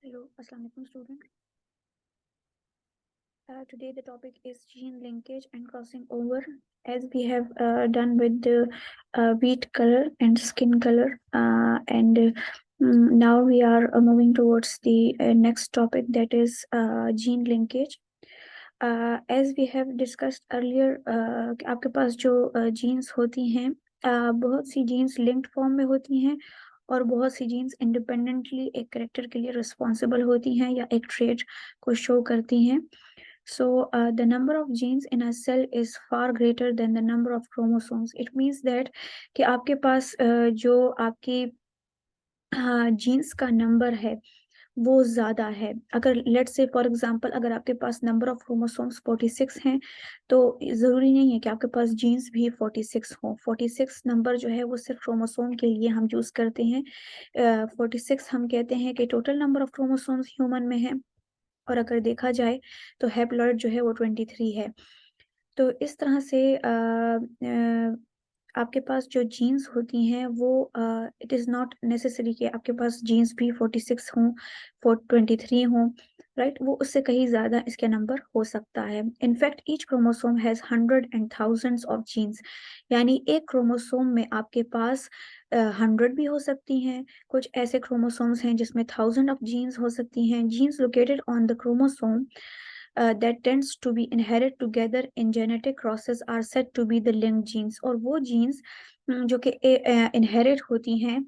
Hello, Assalamu alaikum student. Today the topic is gene linkage and crossing over, as we have done with the wheat color and skin color, and now we are moving towards the next topic, that is gene linkage. As we have discussed earlier, आपके पास जो jeans होती हैं, बहुत सी jeans linked form में होती हैं और बहुत सी जीन्स इंडिपेंडेंटली एक करेक्टर के लिए रिस्पॉन्सिबल होती हैं या एक ट्रेट को शो करती हैं. So the number of genes in a cell is far greater than the number of chromosomes. It means that कि आपके पास जो आपकी जीन्स का नंबर है वो ज्यादा है. अगर लेट्स से फॉर एग्जांपल अगर आपके पास नंबर ऑफ क्रोमोसोम्स 46 हैं तो जरूरी नहीं है कि आपके पास जीन्स भी 46 हो. 46 नंबर जो है वो सिर्फ क्रोमोसोम के लिए हम यूज करते हैं. 46 हम कहते हैं कि total number of chromosomes human में है, और अगर देखा जाए तो हैप्लॉइड जो है वो 23 है. तो इस तरह से आपके पास जो जीन्स होती हैं वो इट इज़ नॉट नेसेसरी कि आपके पास जीन्स भी 46 हों, 23 हों, राइट. वो उससे कहीं ज़्यादा इसके नंबर हो सकता है. In fact each chromosome has 100 and thousands of genes. यानी एक क्रोमोसोम में आपके पास 100 भी हो सकती हैं. कुछ ऐसे क्रोमोसोम्स हैं जिसमें 1000 ऑफ जीन्स हो सकती हैं. Genes located on the chromosome that tends to be inherit together in genetic crosses are said to be the linked genes. और वो genes जो कि inherit होती हैं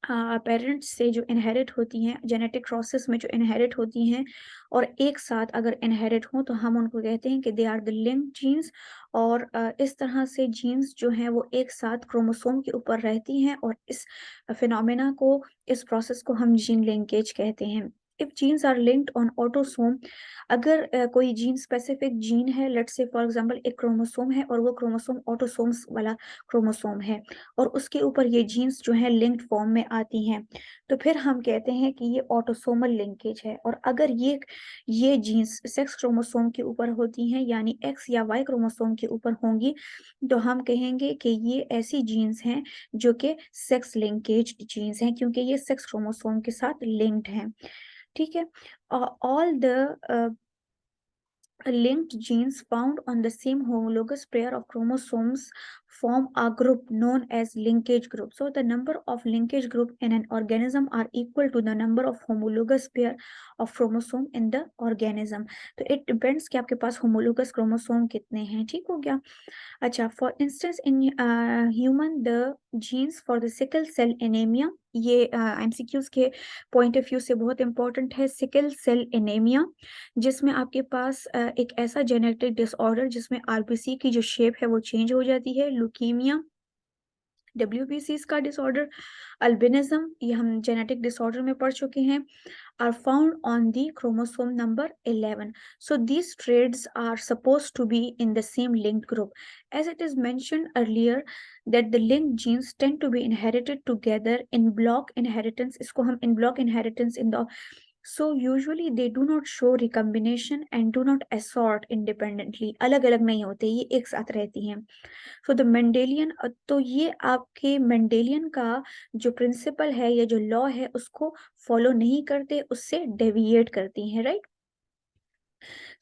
पेरेंट्स से, जो इनहेरिट होती हैं जेनेटिक प्रोसेस में, जो इनहेरिट होती हैं और एक साथ अगर इनहेरिट हों तो हम उनको कहते हैं कि they are the linked genes. और इस तरह से जीन्स जो हैं वो एक साथ क्रोमोसोम के ऊपर रहती हैं और इस फिनोमेना को, इस प्रोसेस को हम जीन लिंकेज कहते हैं. If genes are linked on autosome, अगर कोई जीन स्पेसिफिक जीन है, लेट्स से फॉर एग्जांपल एक क्रोमोसोम है और वो क्रोमोसोम ऑटोसोम्स वाला क्रोमोसोम है और उसके ऊपर ये जीन्स जो है लिंक्ड फॉर्म में आती हैं, तो फिर हम कहते हैं कि ये ऑटोसोमल लिंकेज है. और अगर ये जीन्स सेक्स क्रोमोसोम के ऊपर होती हैं, यानी एक्स या वाई क्रोमोसोम के ऊपर होंगी, तो हम कहेंगे कि ये ऐसी जीन्स हैं जो कि सेक्स लिंकेज जीन्स हैं, क्योंकि ये सेक्स क्रोमोसोम के साथ लिंक्ड हैं. ठीक है. All the linked genes found on the same homologous pair of chromosomes form a group known as linkage group. So the number of linkage group in an organism are equal to the number of homologous pair of chromosome in the organism. तो it depends कि आपके पास homologous chromosome कितने हैं. ठीक हो गया. अच्छा, for instance in human the genes for the sickle cell anaemia, ये एमसीक्यूज के पॉइंट ऑफ व्यू से बहुत इंपॉर्टेंट है. सिकल सेल एनीमिया, जिसमें आपके पास एक ऐसा जेनेटिक डिसऑर्डर जिसमें आरबीसी की जो शेप है वो चेंज हो जाती है. ल्यूकीमिया, WBC का डिसऑर्डर, अल्बिनिज्म, ये हम जेनेटिक डिसऑर्डर में पढ़ चुके हैं, are found on the chromosome number 11. So these traits are supposed to be in the same linked group. As it is mentioned earlier that the linked genes tend to be inherited together in block inheritance. इसको हम in block inheritance in the, so usually they do not show recombination and do not assort independently. अलग अलग नहीं होते, ये एक साथ रहती हैं. So the Mendelian, तो ये आपके मेंडेलियन का जो प्रिंसिपल है या जो लॉ है उसको फॉलो नहीं करते, उससे डेविएट करती हैं, right.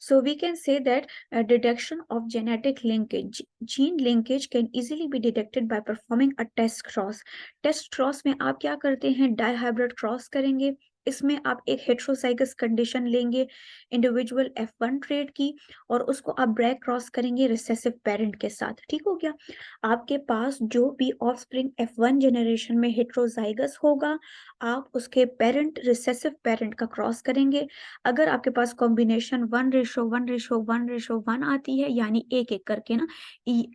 So we can say that detection of genetic linkage, gene linkage can easily be detected by performing a test cross. Test cross में आप क्या करते हैं, डाइहाइब्रिड क्रॉस करेंगे. इसमें आप एक हेट्रोसाइगस कंडीशन लेंगे इंडिविजुअल F1 ट्रेट की, और उसको आप ब्रैक क्रॉस करेंगे रिसेसिव पेरेंट के साथ. ठीक हो गया. आपके पास जो भी ऑफस्प्रिंग F1 जनरेशन में हेट्रोजाइगस होगा, आप उसके पेरेंट, रिसेसिव पेरेंट का क्रॉस करेंगे. अगर आपके पास कॉम्बिनेशन 1:1:1:1 आती है, यानी एक एक करके ना,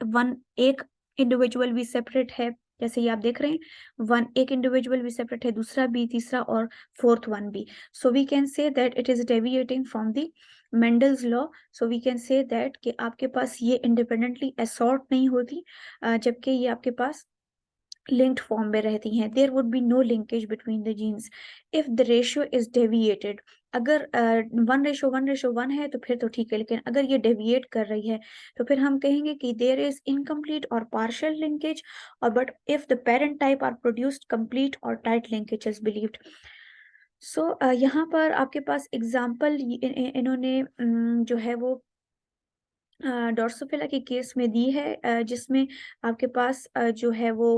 वन एक इंडिविजुअल भी सेपरेट है, जैसे ये आप देख रहे हैं, वन एक इंडिविजुअल भी सेपरेट है, दूसरा भी, तीसरा और फोर्थ वन भी. So we can say that it is deviating from the Mendel's law. So we can say that कि आपके पास ये इंडिपेंडेंटली असॉर्ट नहीं होती, जबकि ये आपके पास linked फॉर्म में रहती हैं. There would be no linkage between the genes if the ratio is deviated. अगर 1:1:1 है तो फिर तो ठीक है, लेकिन अगर ये डेविएट कर रही है तो फिर हम कहेंगे कि देयर इज इनकम्प्लीट और पार्शियल लिंकेज. और but if the parent type are produced complete और टाइट लिंकेज इज बिलीव्ड. यहाँ पर आपके पास एग्जाम्पल इन्होंने जो है वो डोर्सोफिला के केस में दी है, जिसमें आपके पास जो है वो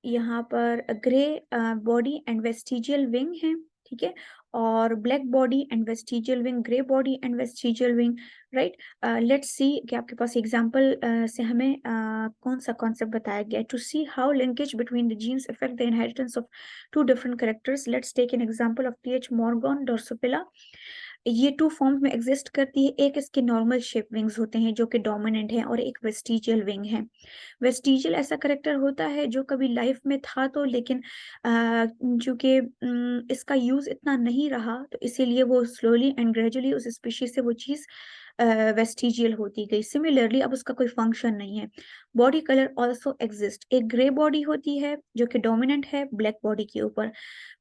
यहाँ पर grey body and vestigial wing है, ठीक है, और black body and vestigial wing, grey body and vestigial wing, right. Let's see कि आपके पास एग्जांपल से हमें कौन सा कॉन्सेप्ट बताया गया है। To see how linkage between the genes affect the inheritance of two different characters, let's take an example of TH Morgan Drosophila. ये टू फॉर्म्स में एग्जिस्ट करती है। एक इसके नॉर्मल शेप विंग्स होते हैं जो कि डोमिनेंट है, और एक वेस्टिजियल विंग है। वेस्टिजियल ऐसा करेक्टर होता है जो कभी लाइफ में था तो, लेकिन चूंकि इसका यूज इतना नहीं रहा, तो इसीलिए वो स्लोली एंड ग्रेजुअली उस स्पीशीज से वो चीज वेस्टिजियल होती गई। सिमिलरली अब उसका कोई फंक्शन नहीं है। Body colour also exist. एक ग्रे बॉडी होती है जो कि डोमिनेंट है ब्लैक बॉडी के ऊपर।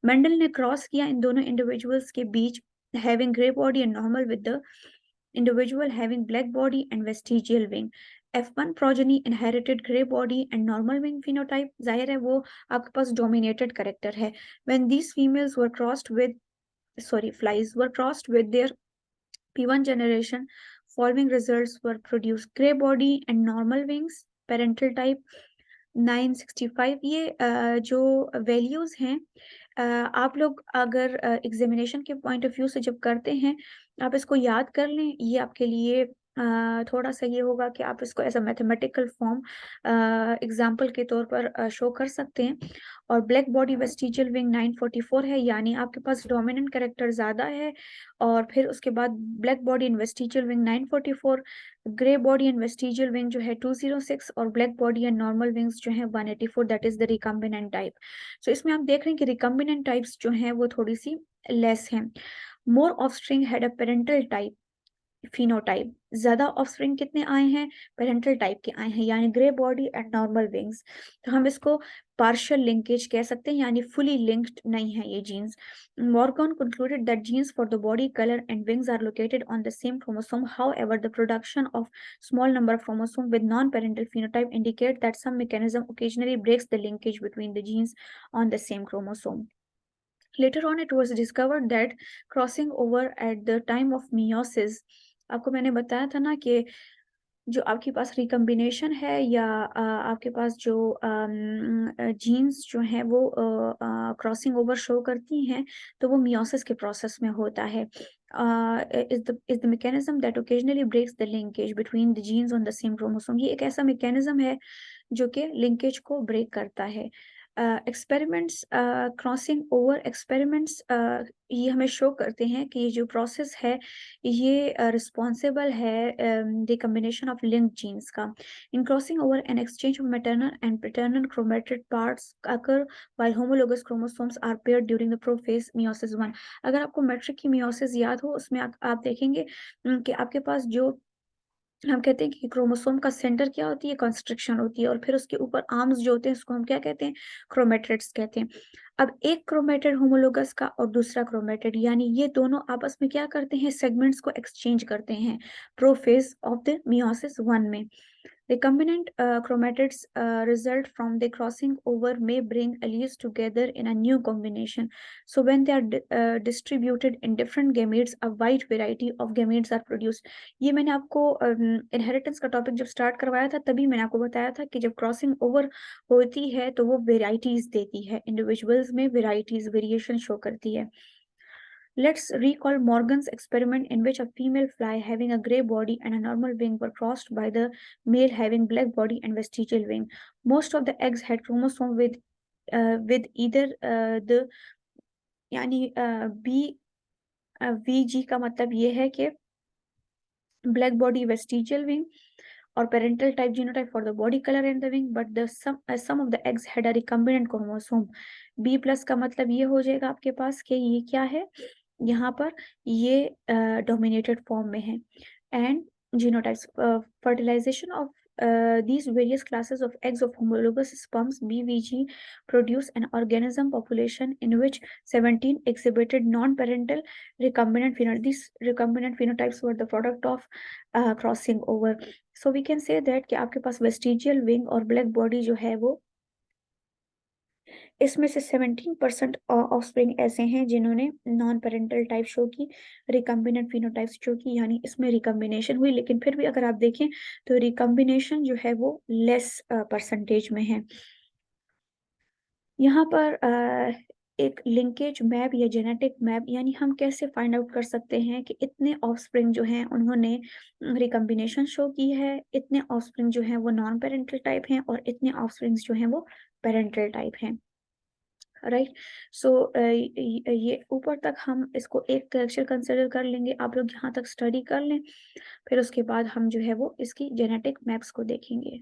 मेंडल ने क्रॉस किया इन दोनों इंडिविजुअल्स के बीच, having gray body and normal, with the individual having black body and vestigial wing. F1 progeny inherited gray body and normal wing phenotype. जाहिर है वो आपके पास dominated character है. When these females were crossed with, flies were crossed with their P1 generation, following results were produced: gray body and normal wings. Parental type 965। ये जो values हैं, आप लोग अगर एग्जामिनेशन के पॉइंट ऑफ व्यू से जब करते हैं, आप इसको याद कर लें। ये आपके लिए थोड़ा सा ये होगा कि आप इसको as a mathematical form example के तौर पर शो कर सकते हैं। और ब्लैक बॉडी वेस्टिजियल विंग 944 है, यानी आपके पास डोमिनेंट कैरेक्टर ज़्यादा है। और फिर उसके बाद black body and vestigial wing 944, grey body and vestigial wing जो है 206, और black body and normal wings जो है 184, that is the recombinant type. So इसमें आप देख रहे हैं कि रिकम्बिनेंट टाइप्स जो हैं वो थोड़ी सी लेस हैं। More offspring had a parental type phenotype. ज्यादा ऑफस्प्रिंग कितने आए हैं? पेरेंटल टाइप के आए हैं, यानी grey body and normal wings. तो हम इसको पार्शियल लिंकेज कह सकते हैं, यानी फुली लिंक्ड नहीं है ये jeans. Morgan concluded that genes for the body color and wings are located on the same chromosome. However, the production of small number of chromosomes with non-parental phenotype indicate that some mechanism occasionally breaks the linkage between the genes on the same chromosome. Later on, it was discovered that crossing over at the time of meiosis, आपको मैंने बताया था ना कि जो आपके पास recombination है, या आपके पास जो जीन्स जो हैं वो क्रॉसिंग ओवर शो करती हैं, तो वो मियोसिस के प्रोसेस में होता है। is the mechanism that occasionally breaks the linkage between the genes on the same chromosome. ये एक ऐसा मैकेनिज्म है जो कि लिंकेज को ब्रेक करता है। एक्सपेरिमेंट्स, क्रॉसिंग ओवर एक्सपेरिमेंट्स ये हमें शो करते हैं कि ये जो प्रोसेस है ये रिस्पॉन्सिबल है the combination of linked genes का। In crossing over an exchange of maternal and paternal chromatid parts occur while homologous chromosomes are paired during the prophase meiosis 1। अगर आपको मैट्रिक की मियोसिस याद हो, उसमें आप देखेंगे कि आपके पास जो हम कहते हैं कि क्रोमोसोम का सेंटर क्या होती है? कंस्ट्रक्शन होती है, और फिर उसके ऊपर आर्म्स जो होते हैं उसको हम क्या कहते हैं? क्रोमेटिड्स कहते हैं। अब एक क्रोमेटिड होमोलोगस का और दूसरा क्रोमेटिड, यानी ये दोनों आपस में क्या करते हैं? सेगमेंट्स को एक्सचेंज करते हैं प्रोफेज ऑफ द मियोसिस 1 में। Recombinant chromatids result from the crossing over may bring alleles together in a new combination. So when they are distributed in different gametes, a wide variety of gametes are produced. ये मैंने आपको inheritance का topic जब start करवाया था, तभी मैंने आपको बताया था कि जब क्रॉसिंग ओवर होती है तो वो वेराइटीज देती है, इंडिविजुअल्स में वेराइटीज, वेरिएशन शो करती है। Let's recall Morgan's experiment in which a female fly having a gray body and a normal wing were crossed by the male having black body and vestigial wing. Most of the eggs had chromosome with either the यानी B VG का मतलब ये है कि black body vestigial wing, or parental type genotype for the body color and the wing, but the some of the eggs had a recombinant chromosome. B plus का मतलब ये हो जाएगा आपके पास कि ये क्या है? यहाँ पर ये डोमिनेटेड फॉर्म में है। And genotypes, fertilization of these various classes of eggs of homologous sperms BVG produce an organism population in which 17 exhibited non-parental recombinant phenotypes. These recombinant phenotypes were the product of crossing over. So we can say that कि आपके पास vestigial wing और black body जो है वो इसमें से 17% offspring ऐसे हैं जिन्होंने नॉन पेरेंटल टाइप शो की, रिकम्बिनेंट फिनोटाइप्स शो की, यानी इसमें रिकम्बिनेशन हुई, लेकिन फिर भी अगर आप देखें तो रिकम्बिनेशन जो है वो लेस परसेंटेज में है। यहाँ पर एक लिंकेज मैप या जेनेटिक मैप, यानी हम कैसे फाइंड आउट कर सकते हैं कि इतने ऑफस्प्रिंग जो हैं उन्होंने रिकम्बिनेशन शो की है, इतने ऑफस्प्रिंग जो हैं वो नॉन पेरेंटल टाइप हैं और इतने ऑफस्प्रिंग्स जो हैं वो पेरेंटल टाइप हैं। राइट। सो ये ऊपर तक हम इसको एक लेक्चर कंसिडर कर लेंगे, आप लोग यहाँ तक स्टडी कर लें, फिर उसके बाद हम जो है वो इसकी जेनेटिक मैप्स को देखेंगे।